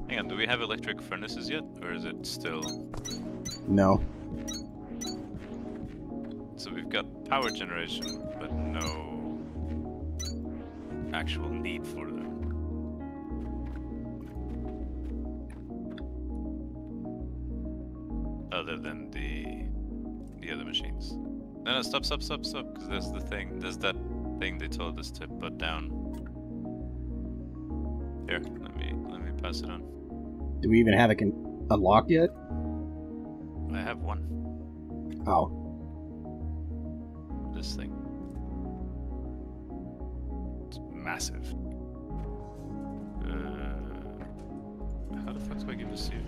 Hang on, do we have electric furnaces yet? Or is it still... No. So we've got power generation, but no actual need for them. Other than the other machines. No, stop, because there's that thing they told us to put down. Here, let me pass it on. Do we even have it unlocked yet? I have one. Oh. This thing. It's massive. How the fuck do I give this to you?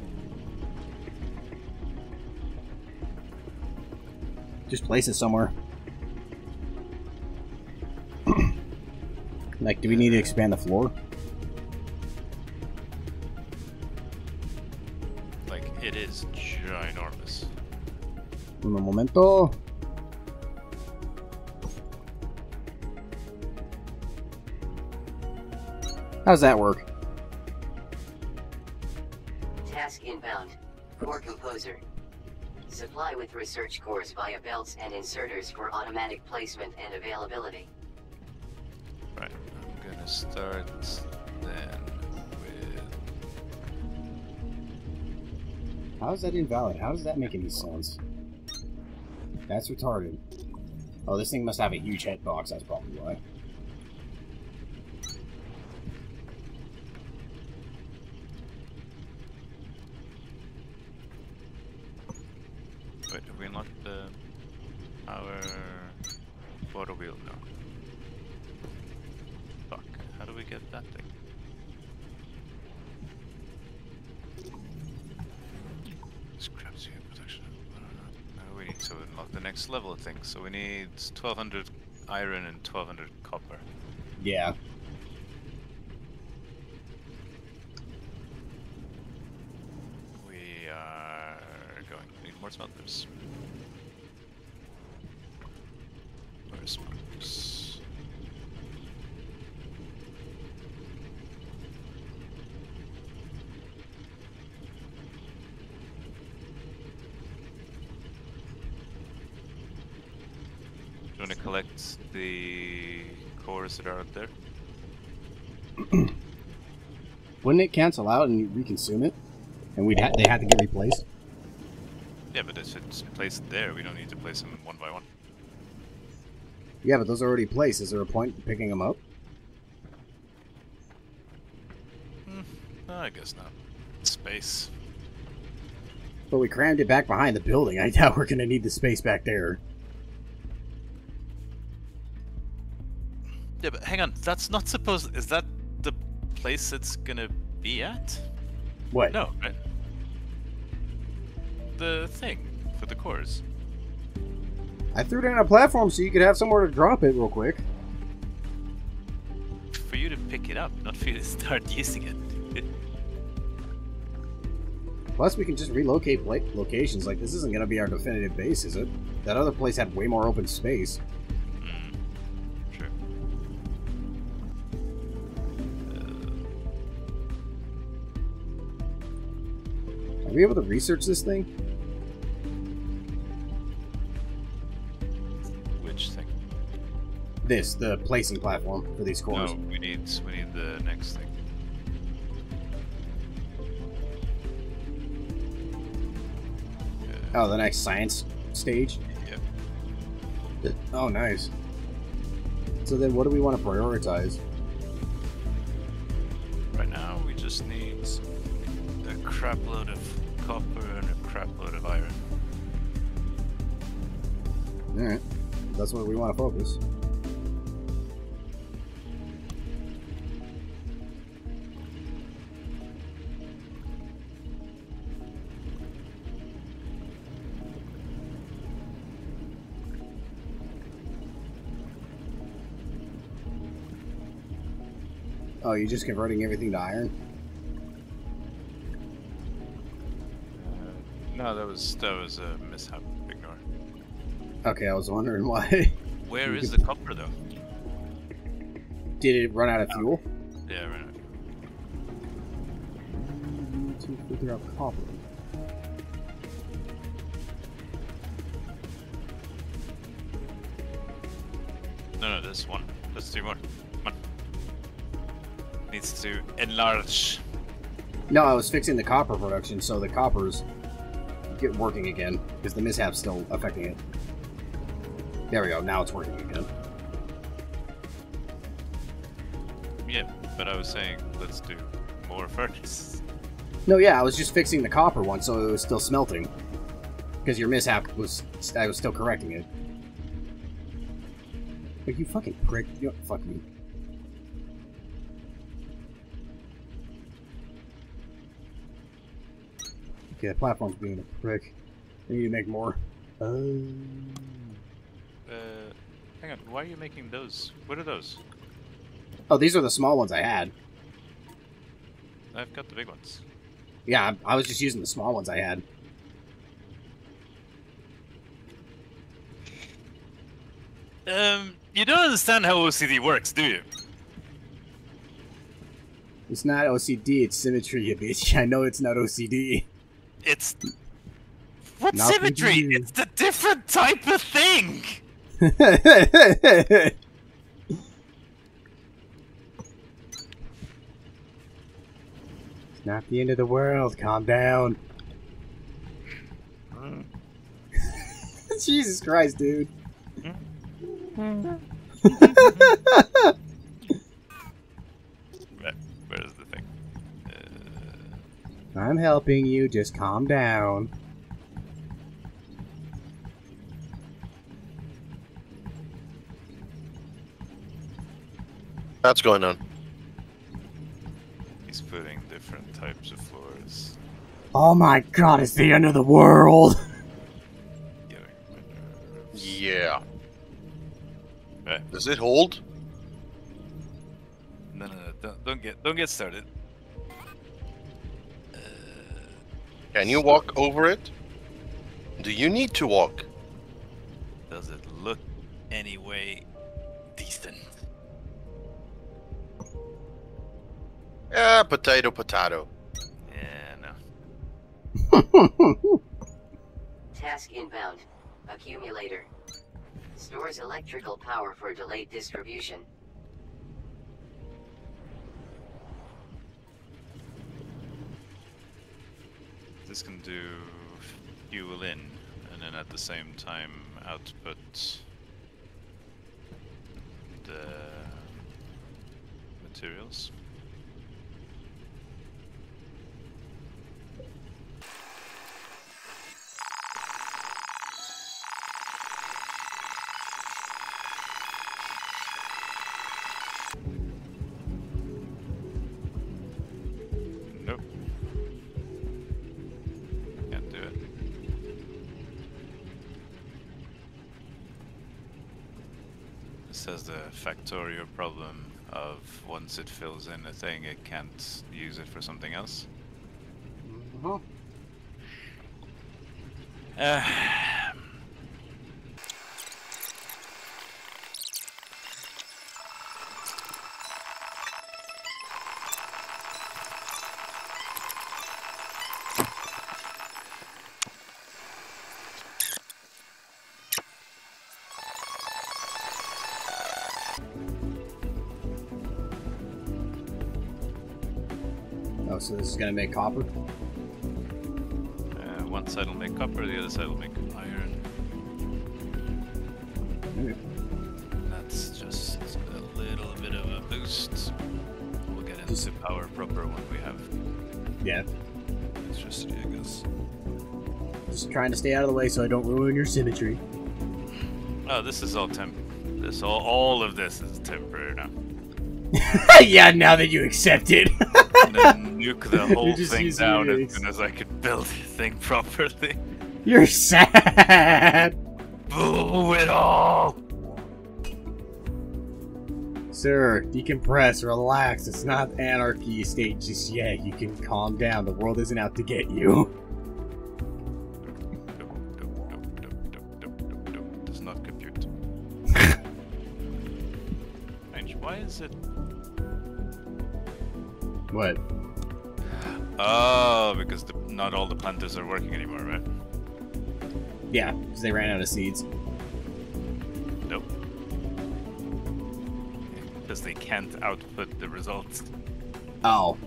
Just place it somewhere. Like, do we need to expand the floor? Like, it is ginormous. Un momento. How's that work? Task inbound. Core composer. Supply with research cores via belts and inserters for automatic placement and availability. Right, I'm gonna start then with... How is that invalid? How does that make any sense? That's retarded. Oh, this thing must have a huge hitbox, that's probably why. Wait, have we unlocked the power water wheel? No. Fuck, how do we get that thing? Scrap suit protection. No, we need to unlock the next level of things. So we need 1200 iron and 1200 copper. Yeah. We are going to need more smelters. Where's smelters? Do you want to collect the cores that are out there? Wouldn't it cancel out and reconsume it? And they had to get replaced? Yeah, but if it's placed there, we don't need to place them one by one. Yeah, but those are already placed. Is there a point in picking them up? No, I guess not. Space. But we crammed it back behind the building. I doubt we're going to need the space back there. Yeah, but hang on. That's not supposed... Is that the place it's gonna be at? What? No, right? The thing for the cores. I threw it on a platform so you could have somewhere to drop it real quick. For you to pick it up, not for you to start using it. Plus, we can just relocate locations. Like, this isn't going to be our definitive base, is it? That other place had way more open space. Sure. Are we able to research this thing? Which thing? This, the placing platform for these cores. No, we need the next thing. Oh, the next science stage? Yep. Oh, nice. So then what do we want to prioritize? Right now, we just need a crap load of copper and a crap load of iron. Alright. That's what we want to focus. Oh, you're just converting everything to iron? No, that was a mishap. Ignore. Okay, I was wondering why. Where is the copper though? Did it run out of fuel? Yeah, right. filter out copper. No, there's one. There's 2 more. Come on. Needs to enlarge. No, I was fixing the copper production so the coppers get working again, because the mishap's still affecting it. There we go, now it's working again. Yeah, but I was saying let's do more furnace. No, yeah, I was just fixing the copper one so it was still smelting. Because your mishap was... I was still correcting it. Like, you fucking prick. You fuck you. Okay, the platform's being a prick. I need to make more. Hang on, why are you making those? What are those? Oh, these are the small ones I had. I've got the big ones. Yeah, I was just using the small ones I had. You don't understand how OCD works, do you? It's not OCD, it's symmetry, you bitch. I know it's not OCD. It's... What Nothing symmetry? to do. It's a different type of thing! It's not the end of the world, calm down. Jesus Christ, dude. Right, where's the thing? I'm helping you, just calm down. That's going on. He's putting different types of floors. Oh my god, it's the end of the world! Yeah. Right. Does it hold? No, don't get started. Can you walk over it? Do you need to walk? Does it look anyway decent? Yeah, potato, potato. Yeah, no. Task inbound. Accumulator. Stores electrical power for delayed distribution. This can do fuel in, and then at the same time output the materials. Nope. Can't do it. This has the factorial problem of once it fills in a thing, it can't use it for something else. Uh-huh. Oh, so this is gonna make copper? One side will make copper, the other side will make iron. Okay. That's just a little bit of a boost. We'll get into power proper when we have Yeah. electricity, I guess. Just trying to stay out of the way so I don't ruin your symmetry. Oh, this is all all of this is temporary now. Yeah, now that you accept it. And then nuke the whole just thing using down your as soon as I could build the thing properly. You're sad. Boo it all! Sir, decompress, relax. It's not anarchy state just yet. You can calm down. The world isn't out to get you. Does not compute. Strange, why is it... What? Oh, because not all the planters are working anymore, right? Yeah, because they ran out of seeds. Nope. Because they can't output the results. Oh.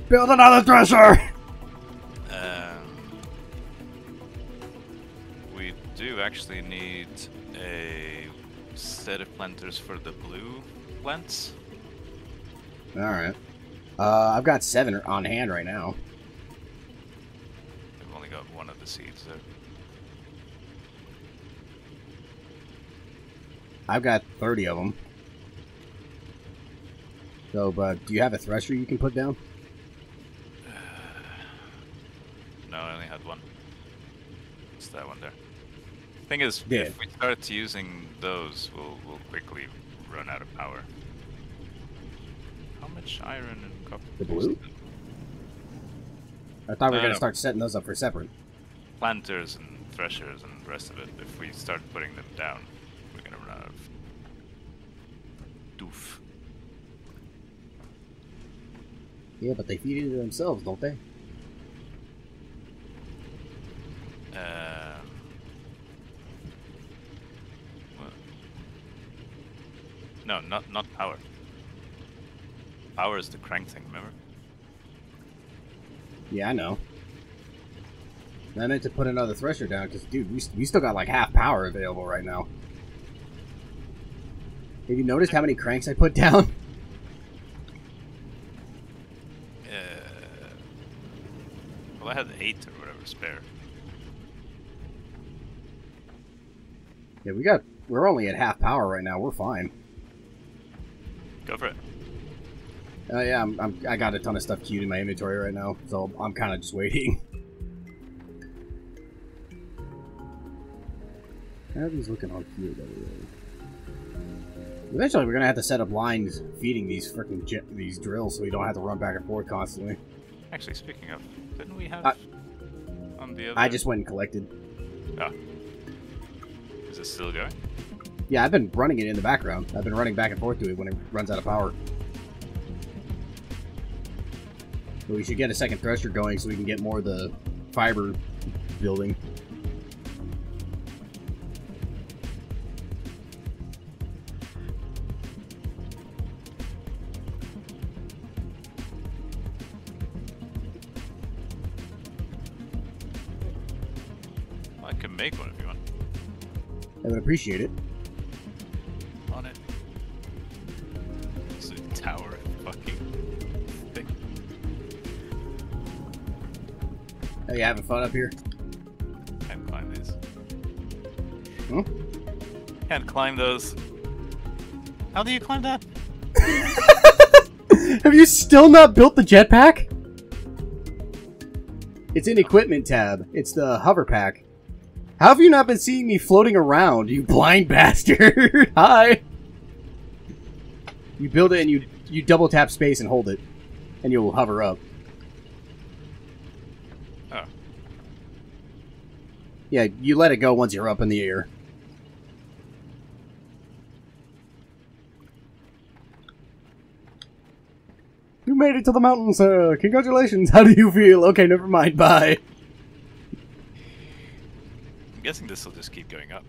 Build another thresher! We do actually need a set of planters for the blue plants. Alright. I've got 7 on hand right now. We've only got one of the seeds there. I've got 30 of them. So, but do you have a thresher you can put down? No, I only had one. It's that one there. Thing is, Yeah. if we start using those, we'll quickly run out of power. How much iron and copper? The blue? I thought we were going No. to start setting those up for separate. Planters and threshers and the rest of it. If we start putting them down, we're gonna run out of doof. Yeah, but they feed into themselves, don't they? Well, no, not power. Power is the crank thing, remember? Yeah, I know. I meant to put another thresher down, because, dude, we still got, like, half power available right now. Have you noticed how many cranks I put down? Well, I had 8 or whatever spare. Yeah, we're only at half power right now. We're fine. Go for it. Yeah, I got a ton of stuff queued in my inventory right now, so I'm kind of just waiting. How are these looking on queue, by the way? Eventually, we're gonna have to set up lines feeding these freaking these drills, so we don't have to run back and forth constantly. Actually, speaking of, didn't we have on the other? I just went and collected. Oh. Is it still going? Yeah, I've been running it in the background. I've been running back and forth to it when it runs out of power. But we should get a second thresher going so we can get more of the fiber building. I can make one if you want. I would appreciate it. On it. It's a tower fucking thing. Are you having fun up here? Can't climb these. Hmm? Can't climb those. How do you climb that? Have you still not built the jetpack? It's in equipment tab. It's the hover pack. How have you not been seeing me floating around, you blind bastard? Hi! You build it and you double tap space and hold it. And you'll hover up. Oh. Yeah, you let it go once you're up in the air. You made it to the mountains, sir. Congratulations. How do you feel? Okay, never mind. Bye. I'm guessing this will just keep going up.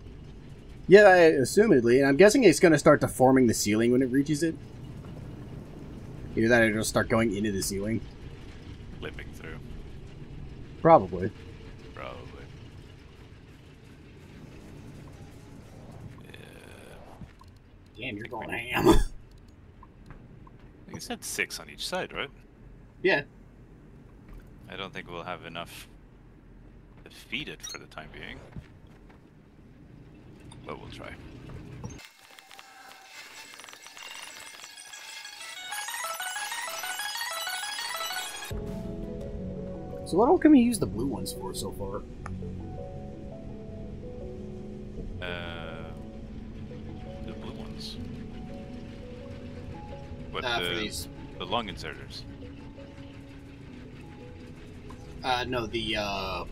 Yeah, assumedly. And I'm guessing it's going to start deforming the ceiling when it reaches it. Either that or it'll start going into the ceiling. Limping through. Probably. Probably. Yeah. Damn, you're going ham. You said 6 on each side, right? Yeah. I don't think we'll have enough to feed it for the time being. But we'll try. So what all can we use the blue ones for so far? The blue ones. What, For these. the lung inserters? No, the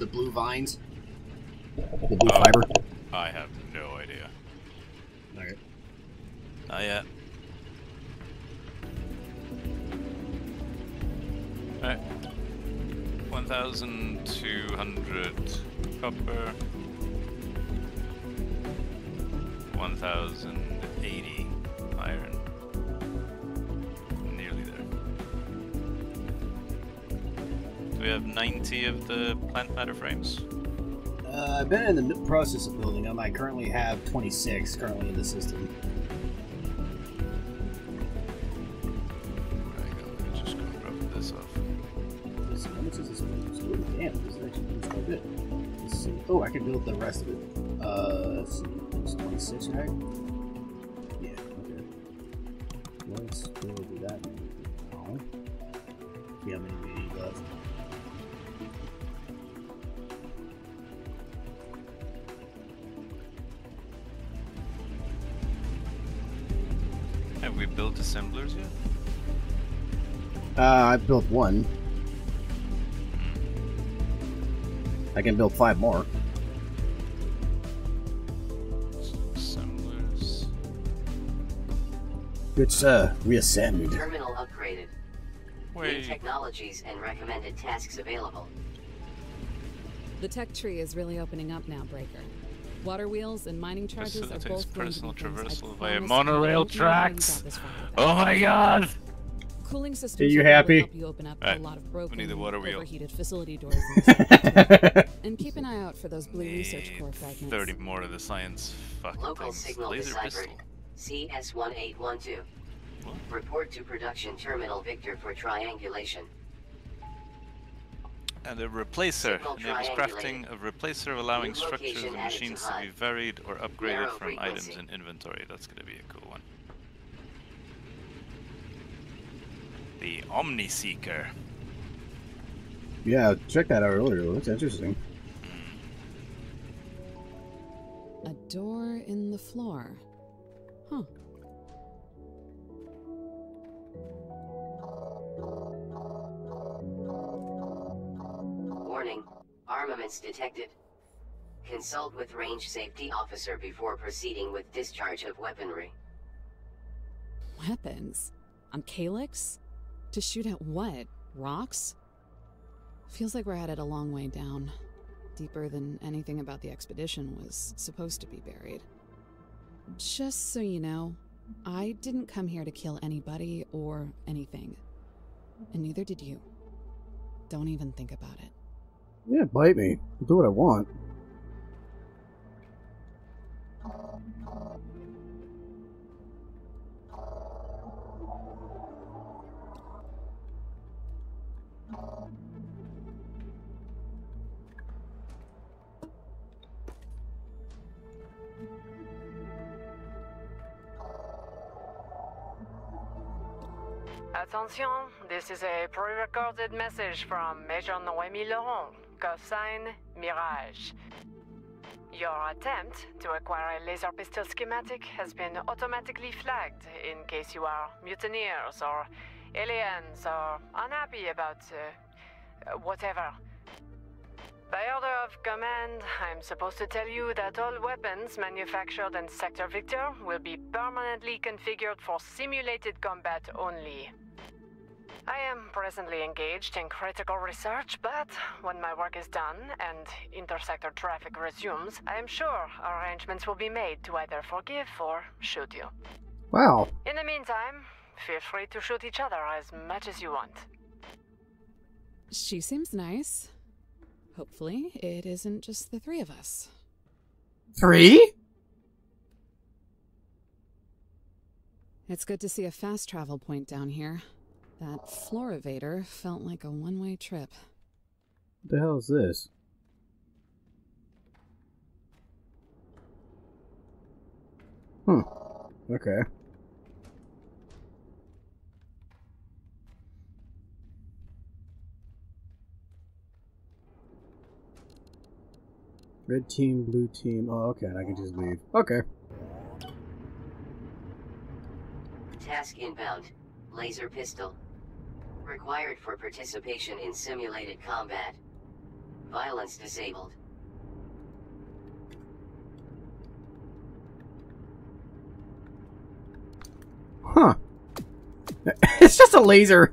blue vines. The blue fiber. I have no idea. Alright. Not yet. Right. 1,200 copper. 1,080 iron. Nearly there. Do we have 90 of the plant matter frames? I've been in the process of building them. I currently have 26 currently in the system. Just gonna drop this off. How much is this one? Ooh, damn, this is actually quite good. Let's see. Oh, I can build the rest of it. Let's see. It's 26, right? Yeah, okay. Let's do that. Oh. See how many we need left. Have we built assemblers yet? I've built one. I can build 5 more. Assemblers. Good, reascend. Terminal upgraded. New Wait. technologies and recommended tasks available. The tech tree is really opening up now, Breaker. Water wheels and mining charges are Facilitates both going to personal be things traversal I via promise monorail I don't know how you got tracks. this far without. Oh my god! Cooling systems Are you will really happy? help you open up Right. a lot of broken, need the water wheel. overheated facility doors. In the sector, too. And keep an eye out for those blue research core fragments. 30 more of the science fucking Local things. signal Laser deciphered. pistol. CS1812. What? Report to production terminal Victor for triangulation. And a replacer Signal enables crafting of replacer, allowing New structures location and added to machines to be HUD. varied or upgraded Narrow from items frequency. in inventory. That's going to be a cool one. The Omni Seeker. Yeah, check that out earlier. That's interesting. A door in the floor. Huh. Warning. Armaments detected. Consult with range safety officer before proceeding with discharge of weaponry. Weapons? On Calyx? To shoot at what? Rocks? Feels like we're headed a long way down. Deeper than anything about the expedition was supposed to be buried. Just so you know, I didn't come here to kill anybody or anything. And neither did you. Don't even think about it. Yeah, bite me. I'll do what I want. Attention, this is a pre-recorded message from Major Noémie Laurent, cosine Mirage. Your attempt to acquire a laser pistol schematic has been automatically flagged in case you are mutineers or aliens or unhappy about whatever. By order of command, I'm supposed to tell you that all weapons manufactured in Sector Victor will be permanently configured for simulated combat only. I am presently engaged in critical research, but when my work is done and intersector traffic resumes, I am sure arrangements will be made to either forgive or shoot you. Wow. In the meantime, feel free to shoot each other as much as you want. She seems nice. Hopefully, it isn't just the 3 of us. 3? It's good to see a fast travel point down here. That floor evader felt like a one-way trip. What the hell is this? Okay. Red team, blue team. Oh, okay, I can just leave. Okay. Task inbound. Laser pistol. Required for participation in simulated combat. Violence disabled. Huh. It's just a laser.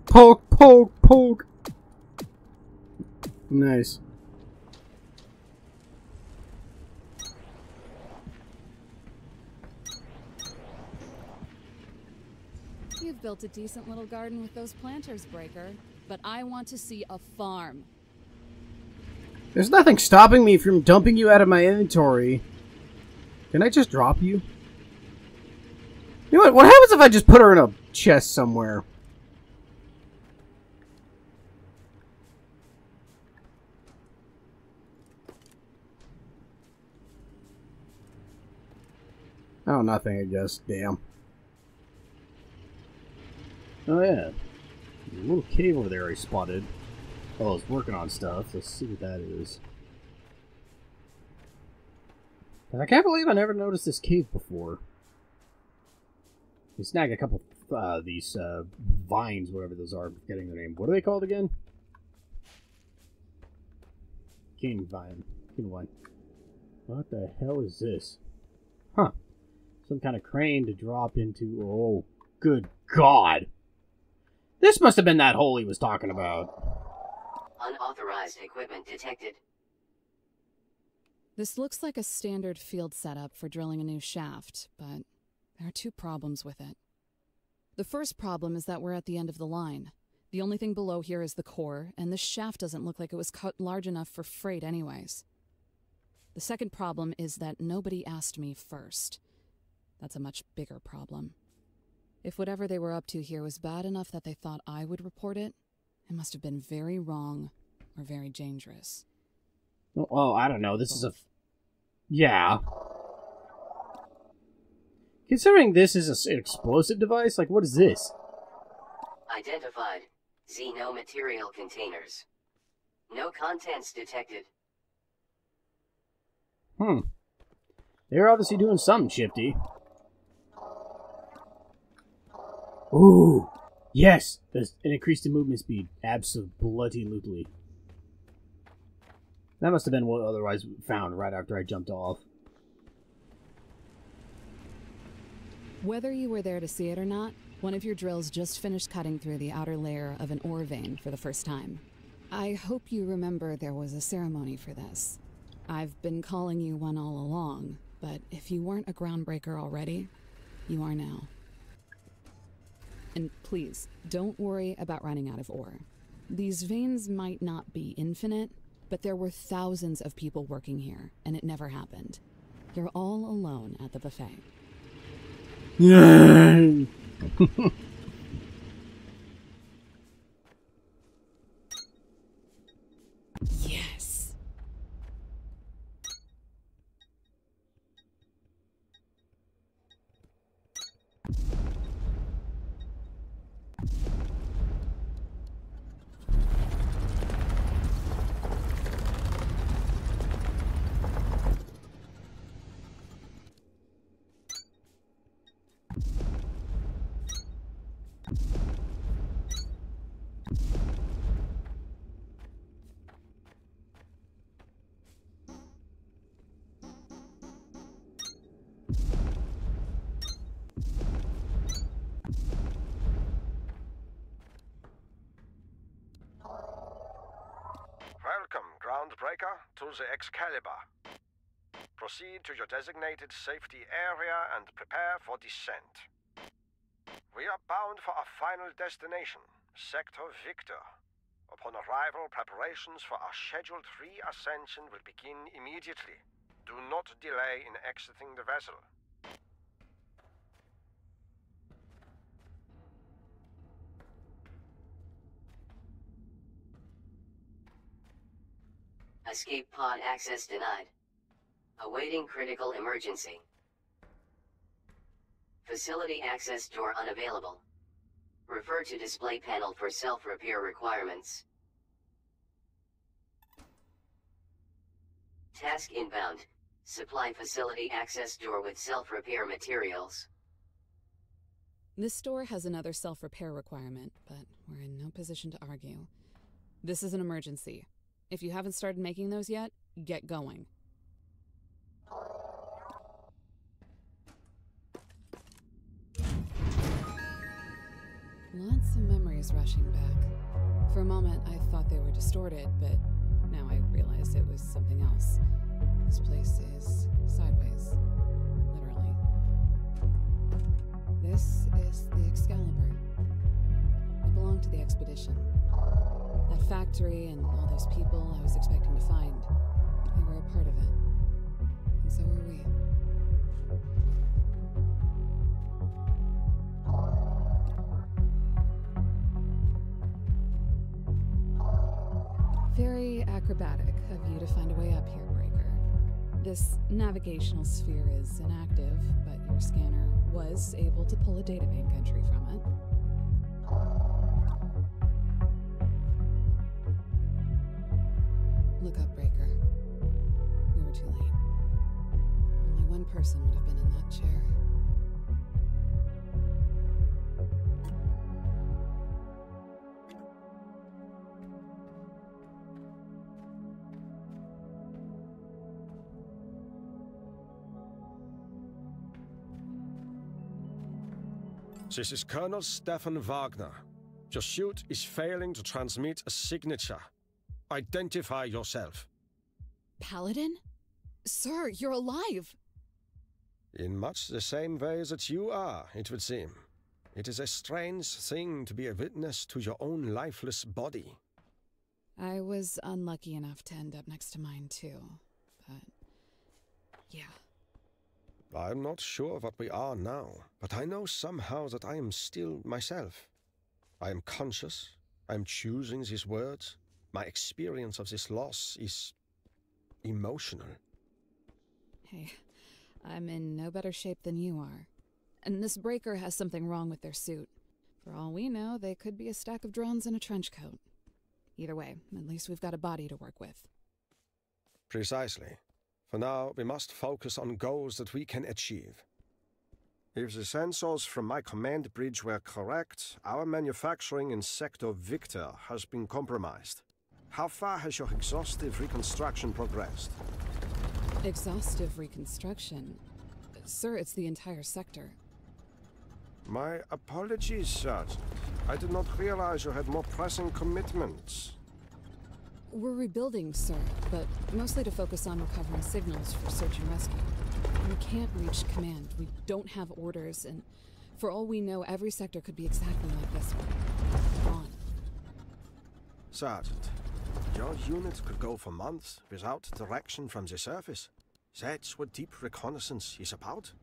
Poke Poke, poke. Nice. You've built a decent little garden with those planters, Breaker. But I want to see a farm. There's nothing stopping me from dumping you out of my inventory. Can I just drop you? You know what? What happens if I just put her in a chest somewhere? Oh, nothing, I guess. Damn. Oh, yeah. A little cave over there I spotted. Oh, I was working on stuff. Let's see what that is. I can't believe I never noticed this cave before. We snagged a couple these vines, whatever those are. I'm forgetting their name. What are they called again? King vine. King vine. What the hell is this? Huh. Some kind of crane to drop into. Oh, good God. This must have been that hole he was talking about. Unauthorized equipment detected. This looks like a standard field setup for drilling a new shaft, but there are two problems with it. The first problem is that we're at the end of the line. The only thing below here is the core, and this shaft doesn't look like it was cut large enough for freight anyways. The second problem is that nobody asked me first. That's a much bigger problem. If whatever they were up to here was bad enough that they thought I would report it, it must have been very wrong or very dangerous. Oh, I don't know. This is a... Yeah. Considering this is an explosive device, like, what is this? Identified. Xeno material containers. No contents detected. They're obviously doing something shifty. Ooh! Yes! There's an increase in movement speed. Absolutely. That must have been what otherwise found right after I jumped off. Whether you were there to see it or not, one of your drills just finished cutting through the outer layer of an ore vein for the first time. I hope you remember there was a ceremony for this. I've been calling you one all along, but if you weren't a groundbreaker already, you are now. And please, don't worry about running out of ore. These veins might not be infinite, but there were thousands of people working here, and it never happened. You're all alone at the buffet. Yay! Yes! Welcome, Groundbreaker, to the Excalibur. Proceed to your designated safety area and prepare for descent. We are bound for our final destination, Sector Victor. Upon arrival, preparations for our scheduled re-ascension will begin immediately. Do not delay in exiting the vessel. Escape pod access denied. Awaiting critical emergency. Facility access door unavailable. Refer to display panel for self-repair requirements. Task inbound. Supply facility access door with self-repair materials. This store has another self-repair requirement, but we're in no position to argue. This is an emergency. If you haven't started making those yet, get going. Lots of memories rushing back. For a moment, I thought they were distorted, but now I realize it was something else. This place is sideways. Literally. This is the Excalibur. It belonged to the expedition. That factory and all those people I was expecting to find, they were a part of it. And so were we. Very acrobatic of you to find a way up here, Breaker. This navigational sphere is inactive, but your scanner was able to pull a databank entry from it. Look up, Breaker. We were too late. Only one person would have been in that chair. This is Colonel Stefan Wagner. Your suit is failing to transmit a signature. Identify yourself. Paladin? Sir, you're alive! In much the same way that you are, it would seem. It is a strange thing to be a witness to your own lifeless body. I was unlucky enough to end up next to mine, too. But, yeah. I'm not sure what we are now, but I know somehow that I am still myself. I am conscious. I am choosing these words. My experience of this loss is emotional. Hey, I'm in no better shape than you are. And this Breaker has something wrong with their suit. For all we know, they could be a stack of drones in a trench coat. Either way, at least we've got a body to work with. Precisely. For now, we must focus on goals that we can achieve. If the sensors from my command bridge were correct, our manufacturing in Sector Victor has been compromised. How far has your exhaustive reconstruction progressed? Exhaustive reconstruction? Sir, it's the entire sector. My apologies, Sergeant. I did not realize you had more pressing commitments. We're rebuilding, sir, but mostly to focus on recovering signals for search and rescue. We can't reach command. We don't have orders, and for all we know, every sector could be exactly like this one. Gone. Sergeant, your unit could go for months without direction from the surface. That's what deep reconnaissance is about.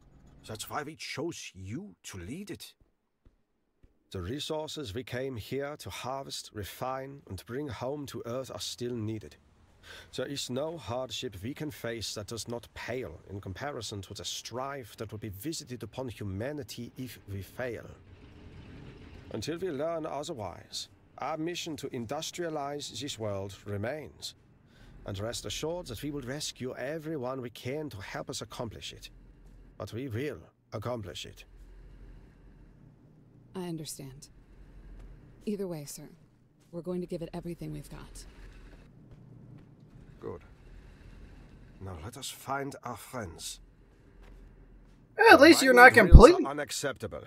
That's why we chose you to lead it. The resources we came here to harvest, refine, and bring home to Earth are still needed. There is no hardship we can face that does not pale in comparison to the strife that will be visited upon humanity if we fail. Until we learn otherwise, our mission to industrialize this world remains. And rest assured that we will rescue everyone we can to help us accomplish it. But we will accomplish it. I understand. Either way, sir, we're going to give it everything we've got. Good. Now let us find our friends. At least you're not Mining drills completely... are unacceptable.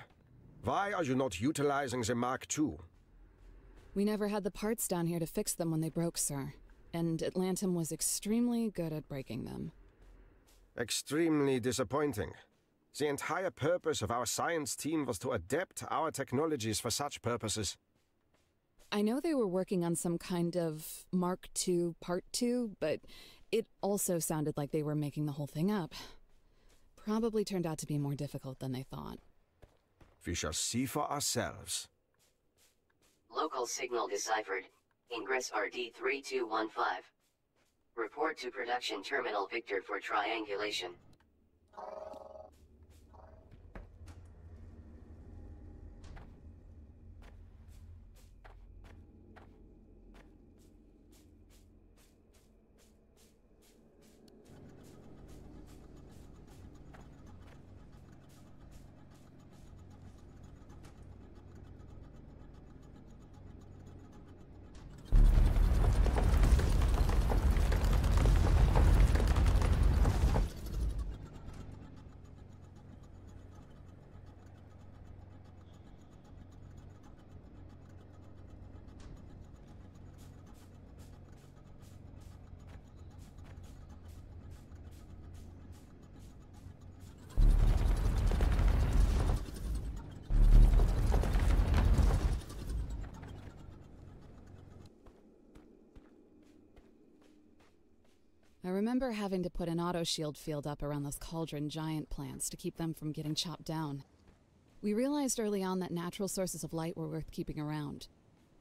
Why are you not utilizing the Mark II? We never had the parts down here to fix them when they broke, sir. And Atlantum was extremely good at breaking them. Extremely disappointing. The entire purpose of our science team was to adapt our technologies for such purposes. I know they were working on some kind of Mark II Part 2, but it also sounded like they were making the whole thing up. Probably turned out to be more difficult than they thought. We shall see for ourselves. Local signal deciphered. Ingress RD3215. Report to production terminal Victor for triangulation. remember having to put an auto shield field up around those cauldron giant plants to keep them from getting chopped down. We realized early on that natural sources of light were worth keeping around.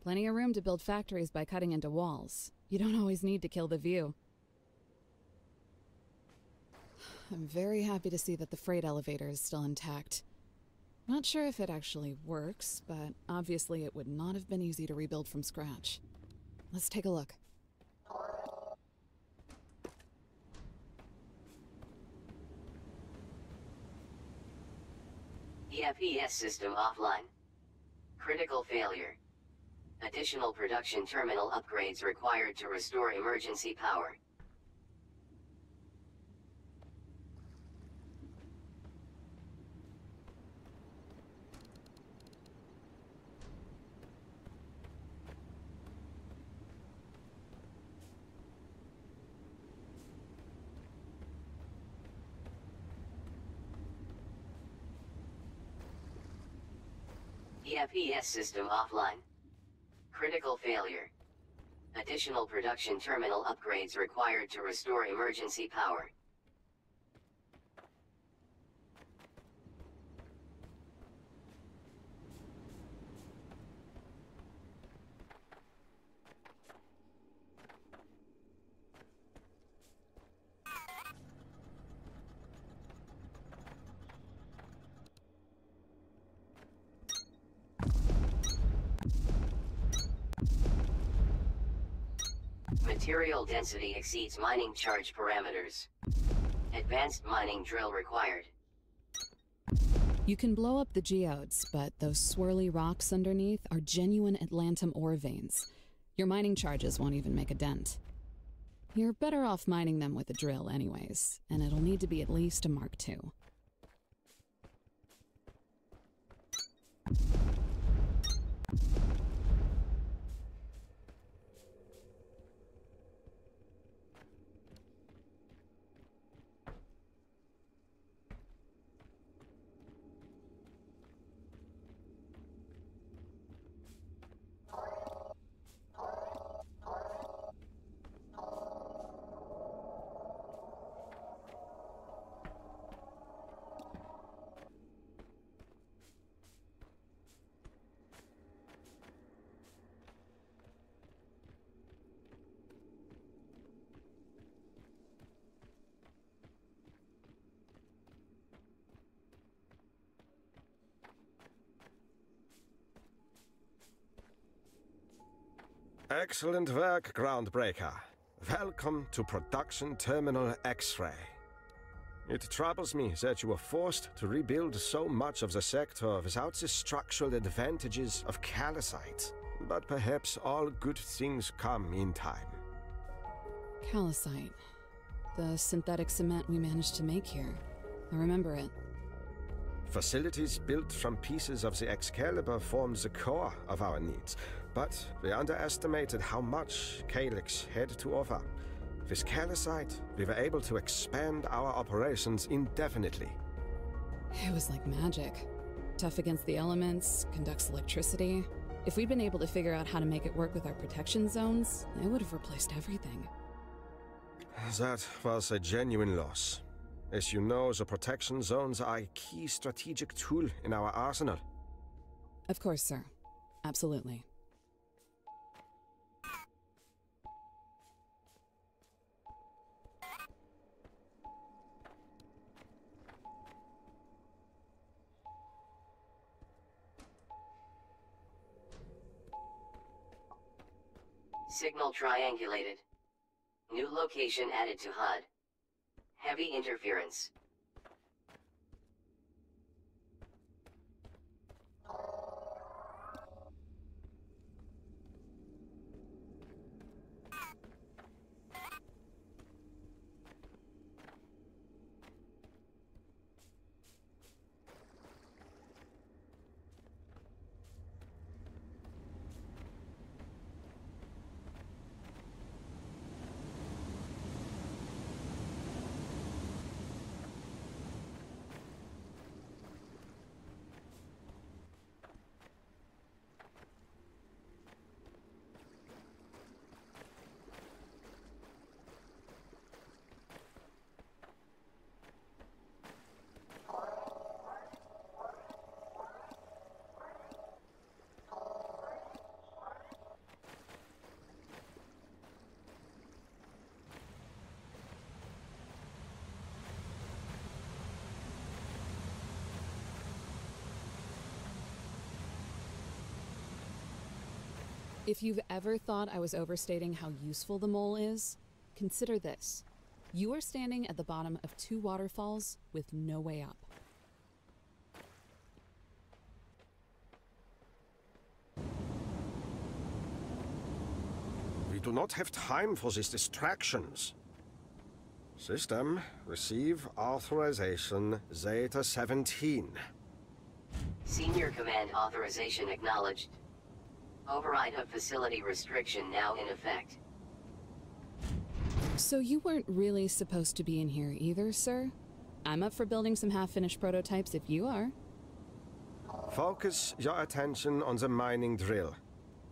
Plenty of room to build factories by cutting into walls. You don't always need to kill the view. I'm very happy to see that the freight elevator is still intact. Not sure if it actually works, but obviously it would not have been easy to rebuild from scratch. Let's take a look. EFES system offline. Critical failure. Additional production terminal upgrades required to restore emergency power. EFES system offline. Critical failure. Additional production terminal upgrades required to restore emergency power. Material density exceeds mining charge parameters. Advanced mining drill required. You can blow up the geodes, but those swirly rocks underneath are genuine Atlantum ore veins. Your mining charges won't even make a dent. You're better off mining them with a drill anyways, and it'll need to be at least a Mark II. Excellent work, Groundbreaker. Welcome to Production Terminal X-Ray. It troubles me that you were forced to rebuild so much of the sector without the structural advantages of calcite. But perhaps all good things come in time. Calcite. The synthetic cement we managed to make here. I remember it. Facilities built from pieces of the Excalibur form the core of our needs, but we underestimated how much Calyx had to offer. With calcite, we were able to expand our operations indefinitely. It was like magic. Tough against the elements, conducts electricity. If we'd been able to figure out how to make it work with our protection zones, it would have replaced everything. That was a genuine loss. As you know, the protection zones are a key strategic tool in our arsenal. Of course, sir. Absolutely. Signal triangulated. New location added to HUD. Heavy interference. If you've ever thought I was overstating how useful the mole is, consider this. You are standing at the bottom of 2 waterfalls with no way up. We do not have time for these distractions. System, receive authorization Zeta 17. Senior Command authorization acknowledged. Override of facility restriction now in effect. So you weren't really supposed to be in here either, sir? I'm up for building some half-finished prototypes if you are. Focus your attention on the mining drill.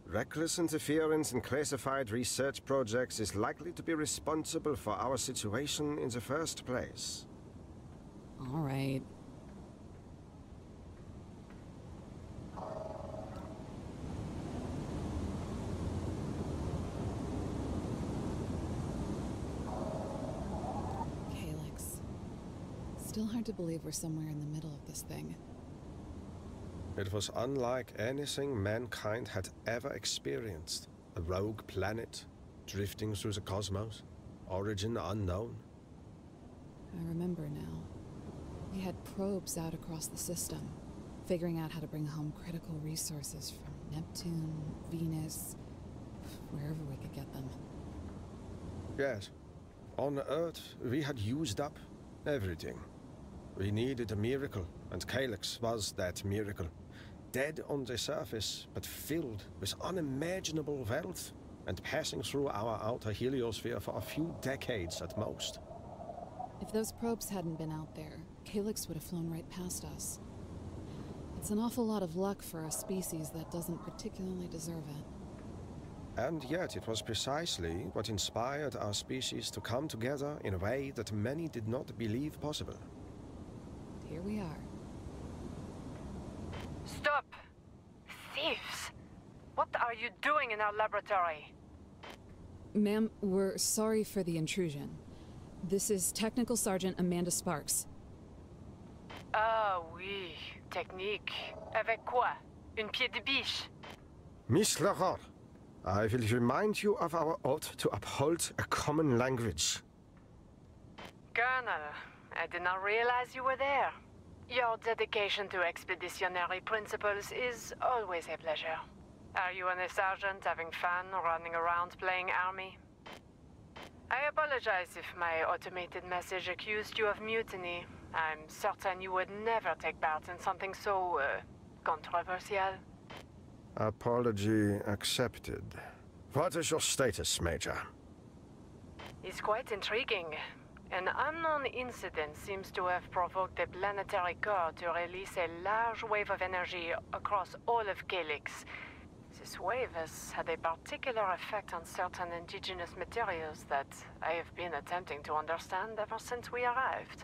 Reckless interference in classified research projects is likely to be responsible for our situation in the first place. All right. Calyx. Still hard to believe we're somewhere in the middle of this thing. It was unlike anything mankind had ever experienced. A rogue planet, drifting through the cosmos, origin unknown. I remember now. We had probes out across the system, figuring out how to bring home critical resources from Neptune, Venus, wherever we could get them. Yes. On Earth, we had used up everything. We needed a miracle, and Calyx was that miracle. Dead on the surface, but filled with unimaginable wealth, and passing through our outer heliosphere for a few decades at most. If those probes hadn't been out there, Calyx would have flown right past us. It's an awful lot of luck for a species that doesn't particularly deserve it. And yet it was precisely what inspired our species to come together in a way that many did not believe possible. Here we are. Stop! Thieves! What are you doing in our laboratory? Ma'am, we're sorry for the intrusion. This is Technical Sergeant Amanda Sparks. Ah oui, technique. Avec quoi? Une pied de biche? Miss Laurent, I will remind you of our oath to uphold a common language. Colonel, I did not realize you were there. Your dedication to expeditionary principles is always a pleasure. Are you and a sergeant having fun running around playing army? I apologize if my automated message accused you of mutiny. I'm certain you would never take part in something so, controversial. Apology accepted. What is your status, Major? It's quite intriguing. An unknown incident seems to have provoked a planetary core to release a large wave of energy across all of Calyx. This wave has had a particular effect on certain indigenous materials that I have been attempting to understand ever since we arrived.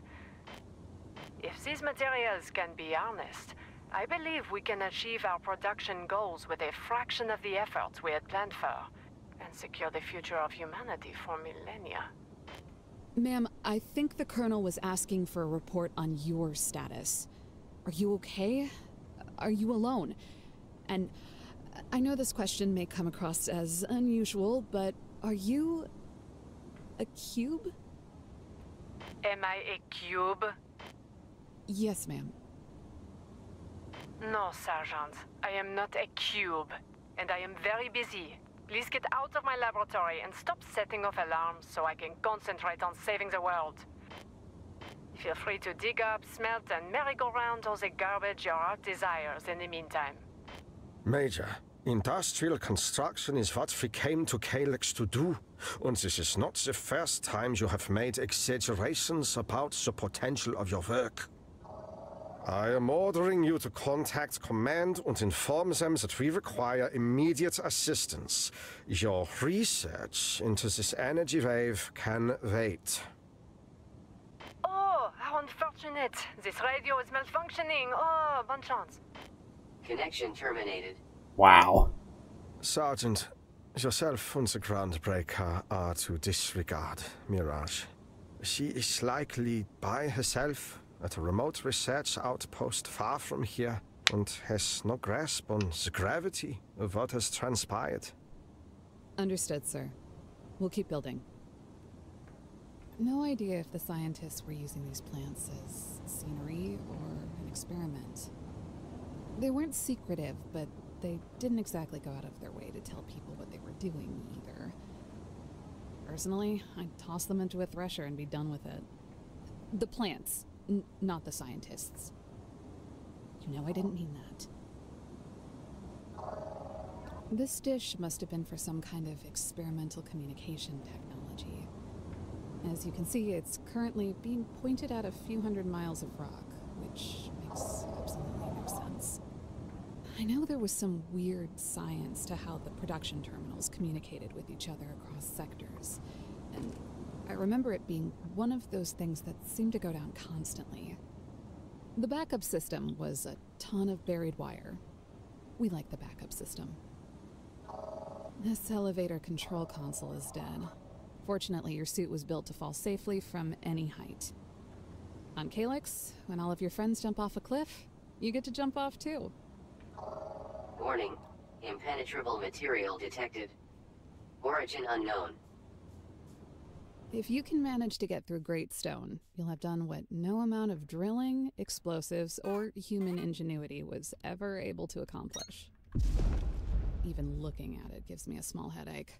If these materials can be harnessed, I believe we can achieve our production goals with a fraction of the effort we had planned for, and secure the future of humanity for millennia. Ma'am, I think the Colonel was asking for a report on your status. Are you okay? Are you alone? And I know this question may come across as unusual, but are you a cube? Am I a cube? Yes, ma'am. No, Sergeant. I am not a cube, and I am very busy. Please get out of my laboratory and stop setting off alarms so I can concentrate on saving the world. Feel free to dig up, smelt, and merry-go-round all the garbage your heart desires in the meantime. Major, industrial construction is what we came to Calyx to do, and this is not the first time you have made exaggerations about the potential of your work. I am ordering you to contact Command and inform them that we require immediate assistance. Your research into this energy wave can wait. Oh, how unfortunate. This radio is malfunctioning. Oh, bonne chance. Connection terminated. Wow. Sergeant, yourself and the Groundbreaker are to disregard Mirage. She is likely by herself at a remote research outpost far from here, and has no grasp on the gravity of what has transpired. Understood, sir. We'll keep building. No idea if the scientists were using these plants as scenery or an experiment. They weren't secretive, but they didn't exactly go out of their way to tell people what they were doing either. Personally, I'd toss them into a thresher and be done with it. The plants, not the scientists. You know I didn't mean that. This dish must have been for some kind of experimental communication technology. As you can see, it's currently being pointed at a few hundred miles of rock, which makes absolutely no sense. I know there was some weird science to how the production terminals communicated with each other across sectors, and I remember it being one of those things that seemed to go down constantly. The backup system was a ton of buried wire. We like the backup system. This elevator control console is dead. Fortunately, your suit was built to fall safely from any height. On Calyx, when all of your friends jump off a cliff, you get to jump off too. Warning. Impenetrable material detected. Origin unknown. If you can manage to get through Great Stone, you'll have done what no amount of drilling, explosives, or human ingenuity was ever able to accomplish. Even looking at it gives me a small headache.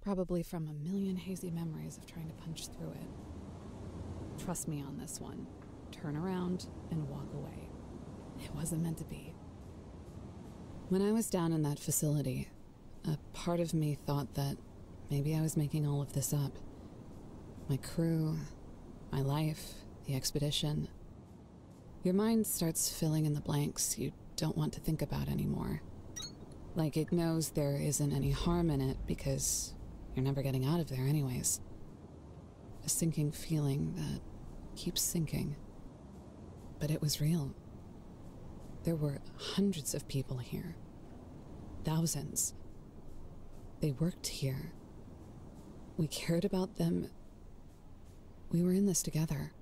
Probably from a million hazy memories of trying to punch through it. Trust me on this one. Turn around and walk away. It wasn't meant to be. When I was down in that facility, a part of me thought that maybe I was making all of this up. My crew, my life, the expedition. Your mind starts filling in the blanks you don't want to think about anymore. Like it knows there isn't any harm in it because you're never getting out of there anyways. A sinking feeling that keeps sinking. But it was real. There were hundreds of people here. Thousands. They worked here. We cared about them. We were in this together.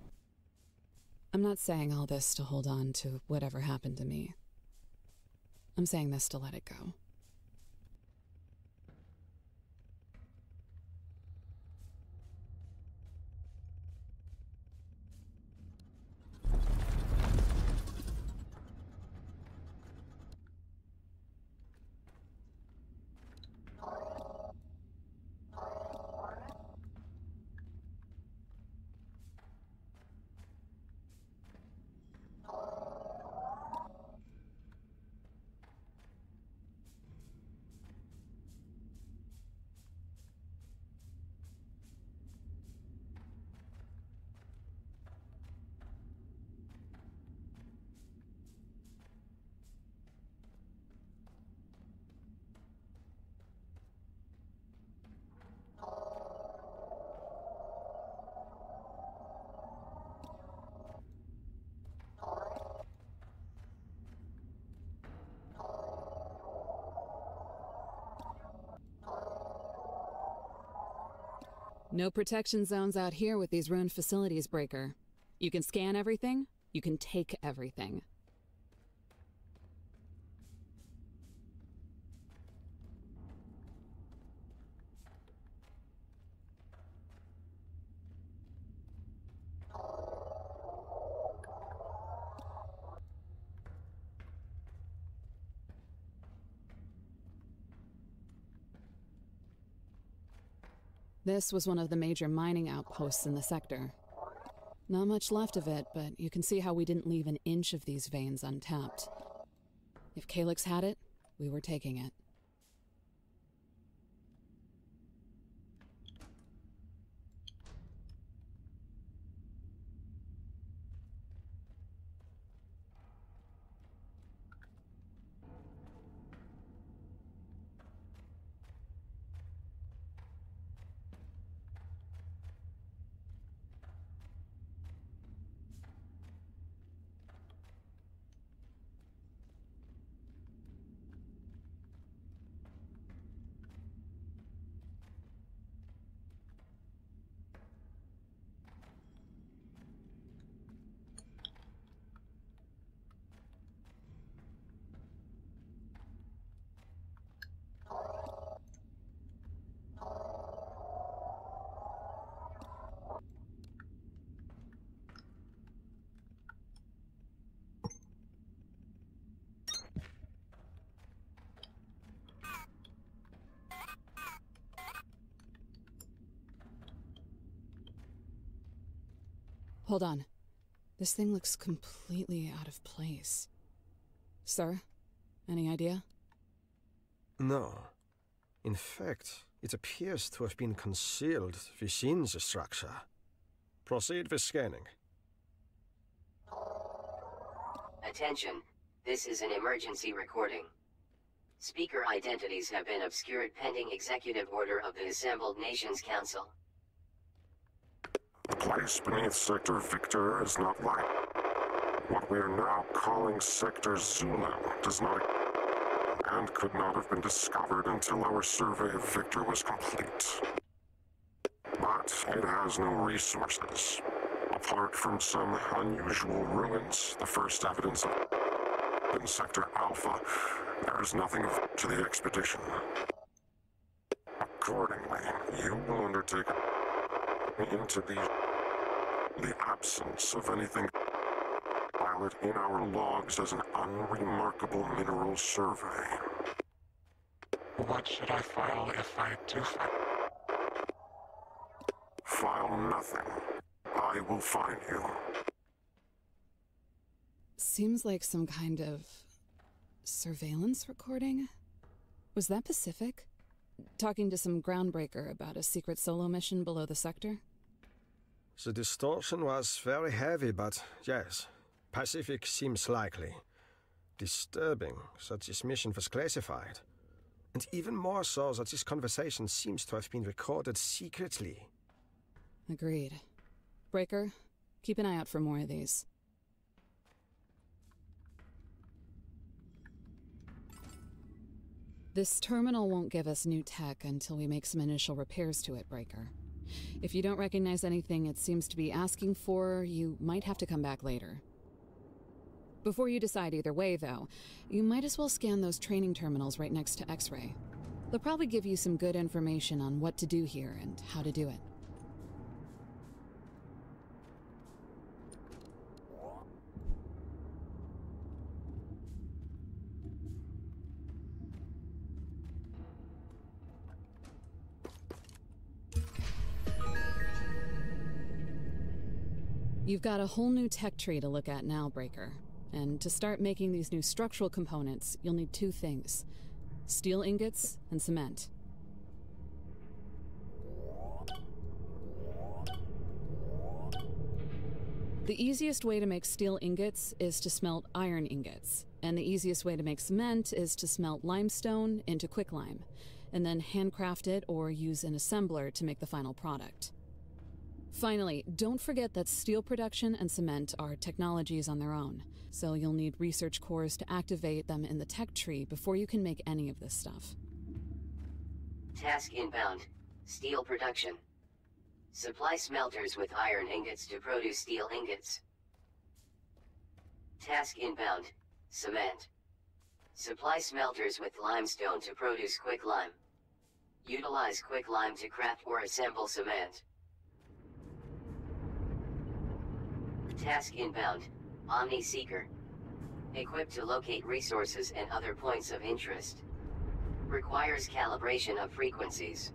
I'm not saying all this to hold on to whatever happened to me. I'm saying this to let it go. No protection zones out here with these ruined facilities, Breaker. You can scan everything, you can take everything. This was one of the major mining outposts in the sector. Not much left of it, but you can see how we didn't leave an inch of these veins untapped. If Calyx had it, we were taking it. Hold on. This thing looks completely out of place. Sir, any idea? No. In fact, it appears to have been concealed within the structure. Proceed with scanning. Attention, this is an emergency recording. Speaker identities have been obscured pending executive order of the Assembled Nations Council. The place beneath Sector Victor is not like what we are now calling Sector Zulu does not and could not have been discovered until our survey of Victor was complete. But it has no resources. Apart from some unusual ruins, the first evidence of in Sector Alpha, there is nothing to the expedition. Accordingly, you will undertake into the absence of anything valid in our logs as an unremarkable mineral survey. What should I file if I do file nothing? I will find you. Seems like some kind of surveillance recording? Was that Pacific? Talking to some groundbreaker about a secret solo mission below the sector? The distortion was very heavy, but yes, Pacific seems likely. Disturbing that this mission was classified. And even more so that this conversation seems to have been recorded secretly. Agreed. Breaker, keep an eye out for more of these. This terminal won't give us new tech until we make some initial repairs to it, Breaker. If you don't recognize anything it seems to be asking for, you might have to come back later. Before you decide either way, though, you might as well scan those training terminals right next to X-ray. They'll probably give you some good information on what to do here and how to do it. You've got a whole new tech tree to look at now, Breaker. And to start making these new structural components, you'll need two things: steel ingots and cement. The easiest way to make steel ingots is to smelt iron ingots, and the easiest way to make cement is to smelt limestone into quicklime, and then handcraft it or use an assembler to make the final product. Finally, don't forget that steel production and cement are technologies on their own, so you'll need research cores to activate them in the tech tree before you can make any of this stuff. Task inbound. Steel production. Supply smelters with iron ingots to produce steel ingots. Task inbound. Cement. Supply smelters with limestone to produce quicklime. Utilize quicklime to craft or assemble cement. Task inbound. Omni Seeker. Equipped to locate resources and other points of interest. Requires calibration of frequencies.